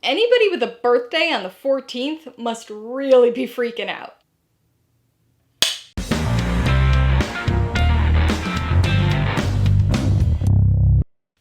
Anybody with a birthday on the 14th must really be freaking out.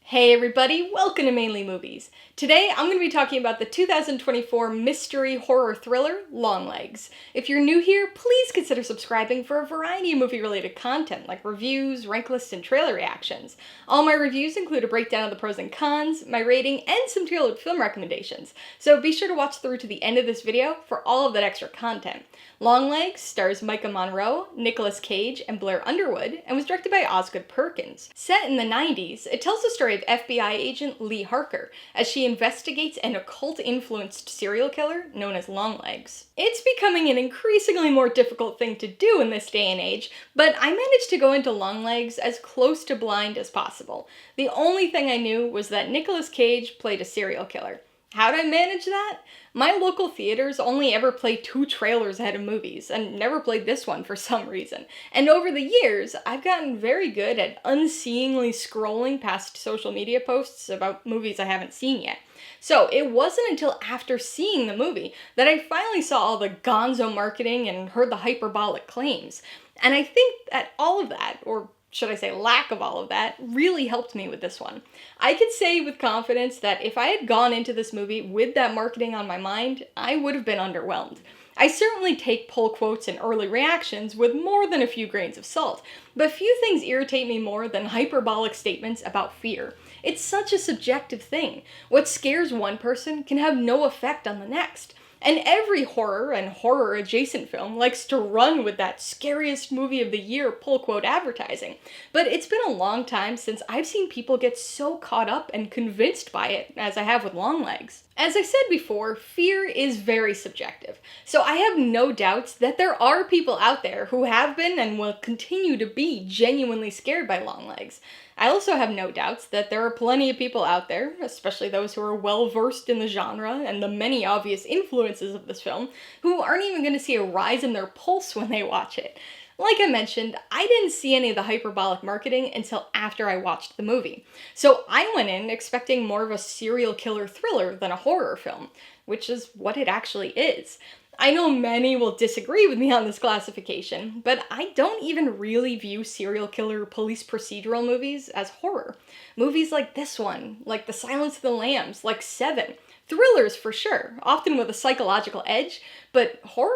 Hey everybody, welcome to Mainely Movies. Today I'm going to be talking about the 2024 mystery horror thriller, Longlegs. If you're new here, please consider subscribing for a variety of movie-related content like reviews, rank lists, and trailer reactions. All my reviews include a breakdown of the pros and cons, my rating, and some tailored film recommendations, so be sure to watch through to the end of this video for all of that extra content. Longlegs stars Maika Monroe, Nicolas Cage, and Blair Underwood, and was directed by Osgood Perkins. Set in the 90s, it tells the story of FBI agent Lee Harker as she investigates an occult-influenced serial killer known as Longlegs. It's becoming an increasingly more difficult thing to do in this day and age, but I managed to go into Longlegs as close to blind as possible. The only thing I knew was that Nicolas Cage played a serial killer. How'd I manage that? My local theaters only ever play 2 trailers ahead of movies, and never played this one for some reason. And over the years, I've gotten very good at unseeingly scrolling past social media posts about movies I haven't seen yet. So it wasn't until after seeing the movie that I finally saw all the gonzo marketing and heard the hyperbolic claims. And I think that all of that, or should I say lack of all of that, really helped me with this one. I could say with confidence that if I had gone into this movie with that marketing on my mind, I would have been underwhelmed. I certainly take pull quotes and early reactions with more than a few grains of salt, but few things irritate me more than hyperbolic statements about fear. It's such a subjective thing. What scares one person can have no effect on the next. And every horror and horror-adjacent film likes to run with that scariest movie of the year pull-quote advertising. But it's been a long time since I've seen people get so caught up and convinced by it as I have with Longlegs. As I said before, fear is very subjective. So I have no doubts that there are people out there who have been and will continue to be genuinely scared by Longlegs. I also have no doubts that there are plenty of people out there, especially those who are well-versed in the genre and the many obvious influences of this film, who aren't even going to see a rise in their pulse when they watch it. Like I mentioned, I didn't see any of the hyperbolic marketing until after I watched the movie. So I went in expecting more of a serial killer thriller than a horror film, which is what it actually is. I know many will disagree with me on this classification, but I don't even really view serial killer police procedural movies as horror. Movies like this one, like The Silence of the Lambs, like Seven, thrillers for sure, often with a psychological edge, but horror?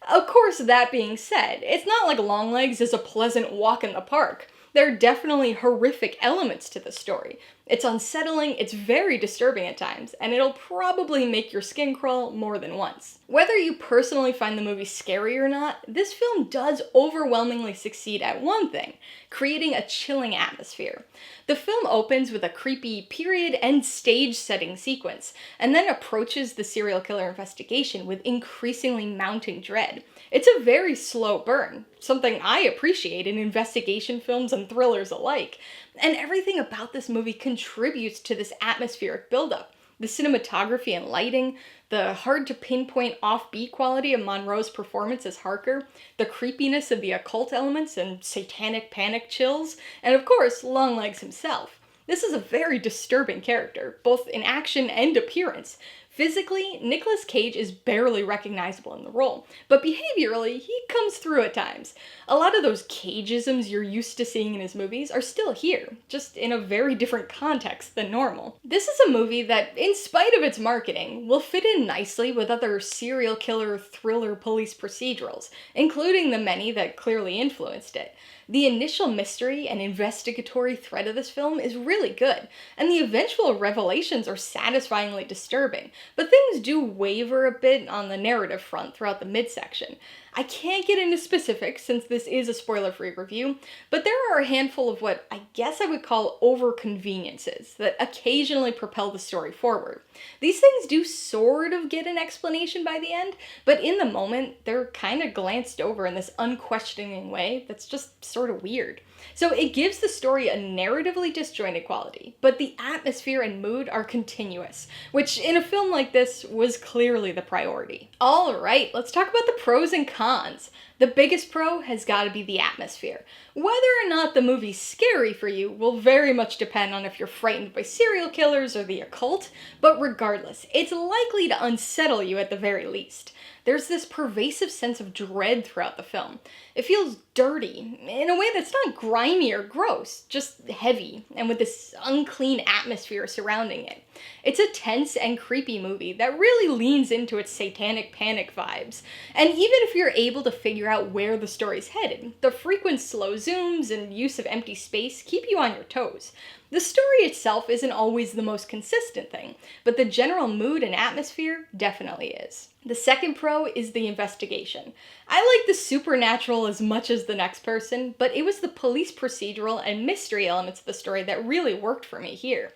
Of course, that being said, it's not like Longlegs is a pleasant walk in the park. There are definitely horrific elements to the story. It's unsettling, it's very disturbing at times, and it'll probably make your skin crawl more than once. Whether you personally find the movie scary or not, this film does overwhelmingly succeed at one thing: creating a chilling atmosphere. The film opens with a creepy period and stage setting sequence, and then approaches the serial killer investigation with increasingly mounting dread. It's a very slow burn, something I appreciate in investigation films and thrillers alike, and everything about this movie contributes to this atmospheric buildup. The cinematography and lighting, the hard-to-pinpoint offbeat quality of Monroe's performance as Harker, the creepiness of the occult elements and satanic panic chills, and of course, Longlegs himself. This is a very disturbing character, both in action and appearance. Physically, Nicolas Cage is barely recognizable in the role, but behaviorally, he comes through at times. A lot of those Cageisms you're used to seeing in his movies are still here, just in a very different context than normal. This is a movie that, in spite of its marketing, will fit in nicely with other serial killer thriller police procedurals, including the many that clearly influenced it. The initial mystery and investigatory thread of this film is really good, and the eventual revelations are satisfyingly disturbing, but things do waver a bit on the narrative front throughout the midsection. I can't get into specifics since this is a spoiler-free review, but there are a handful of what I guess I would call over-conveniences that occasionally propel the story forward. These things do sort of get an explanation by the end, but in the moment, they're kind of glanced over in this unquestioning way that's just sort of weird. So it gives the story a narratively disjointed quality, but the atmosphere and mood are continuous, which in a film like this was clearly the priority. Alright, let's talk about the pros and cons. The biggest pro has got to be the atmosphere. Whether or not the movie's scary for you will very much depend on if you're frightened by serial killers or the occult, but regardless, it's likely to unsettle you at the very least. There's this pervasive sense of dread throughout the film. It feels dirty, in a way that's not grimy or gross, just heavy, and with this unclean atmosphere surrounding it. It's a tense and creepy movie that really leans into its satanic panic vibes. And even if you're able to figure out where the story's headed, the frequent slow zooms and use of empty space keep you on your toes. The story itself isn't always the most consistent thing, but the general mood and atmosphere definitely is. The second pro is the investigation. I like the supernatural as much as the next person, but it was the police procedural and mystery elements of the story that really worked for me here.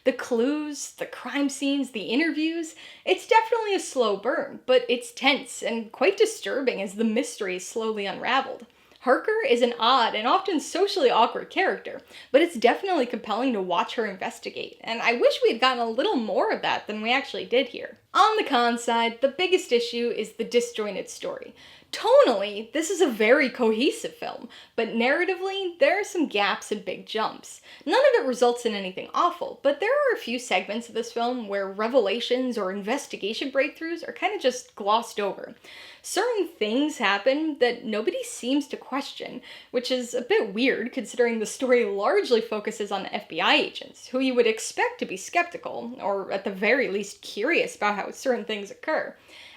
The clues, the crime scenes, the interviews, it's definitely a slow burn, but it's tense and quite disturbing as the mystery is slowly unraveled. Harker is an odd and often socially awkward character, but it's definitely compelling to watch her investigate, and I wish we had gotten a little more of that than we actually did here. On the con side, the biggest issue is the disjointed story. Tonally, this is a very cohesive film, but narratively, there are some gaps and big jumps. None of it results in anything awful, but there are a few segments of this film where revelations or investigation breakthroughs are kind of just glossed over. Certain things happen that nobody seems to question, which is a bit weird considering the story largely focuses on FBI agents, who you would expect to be skeptical, or at the very least curious about how certain things occur.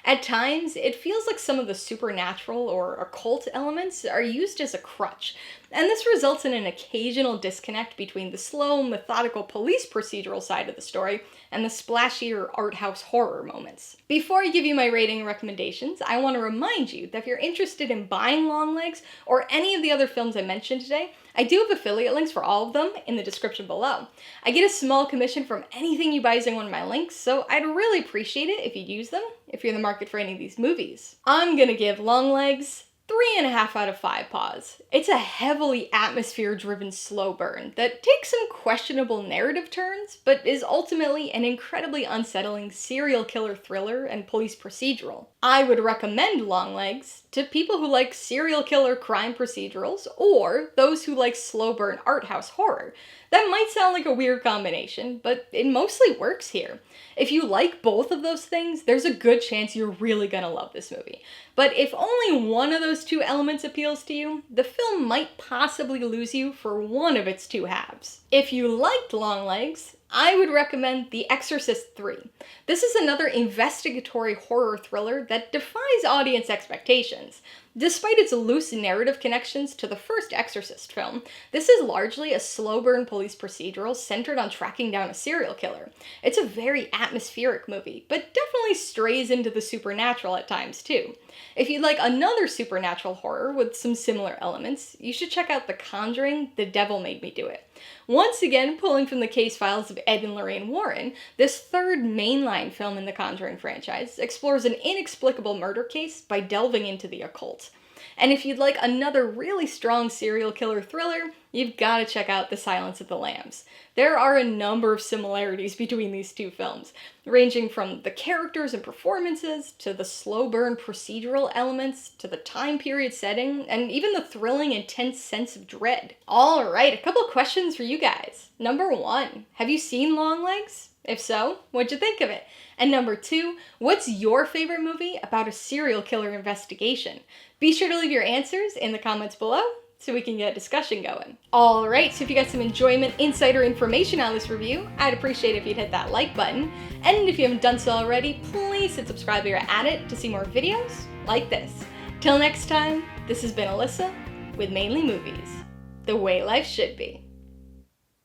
At times, it feels like some of the supernatural or occult elements are used as a crutch, and this results in an occasional disconnect between the slow, methodical police procedural side of the story and the splashier art house horror moments. Before I give you my rating and recommendations, I want to remind you that if you're interested in buying Longlegs or any of the other films I mentioned today, I do have affiliate links for all of them in the description below. I get a small commission from anything you buy using one of my links, so I'd really appreciate it if you'd use them if you're in the market for any of these movies. I'm gonna give Longlegs 3.5 out of 5 paws. It's a heavily atmosphere-driven slow burn that takes some questionable narrative turns, but is ultimately an incredibly unsettling serial killer thriller and police procedural. I would recommend Longlegs to people who like serial killer crime procedurals, or those who like slow burn art house horror. That might sound like a weird combination, but it mostly works here. If you like both of those things, there's a good chance you're really gonna love this movie. But if only one of those two elements appeals to you, the film might possibly lose you for one of its two halves. If you liked Longlegs, I would recommend The Exorcist 3. This is another investigatory horror thriller that defies audience expectations. Despite its loose narrative connections to the first Exorcist film, this is largely a slow burn police procedural centered on tracking down a serial killer. It's a very atmospheric movie, but definitely strays into the supernatural at times too. If you'd like another supernatural horror with some similar elements, you should check out The Conjuring, The Devil Made Me Do It. Once again, pulling from the case files of Ed and Lorraine Warren, this third mainline film in the Conjuring franchise explores an inexplicable murder case by delving into the occult. And if you'd like another really strong serial killer thriller, you've got to check out The Silence of the Lambs. There are a number of similarities between these two films, ranging from the characters and performances, to the slow burn procedural elements, to the time period setting, and even the thrilling, intense sense of dread. Alright, a couple of questions for you guys. Number 1, have you seen Longlegs? If so, what'd you think of it? And number 2, what's your favorite movie about a serial killer investigation? Be sure to leave your answers in the comments below so we can get a discussion going. Alright, so if you got some enjoyment, insight, or information on this review, I'd appreciate it if you'd hit that like button. And if you haven't done so already, please hit subscribe while you're at it to see more videos like this. Till next time, this has been Alyssa with Mainely Movies, the way life should be.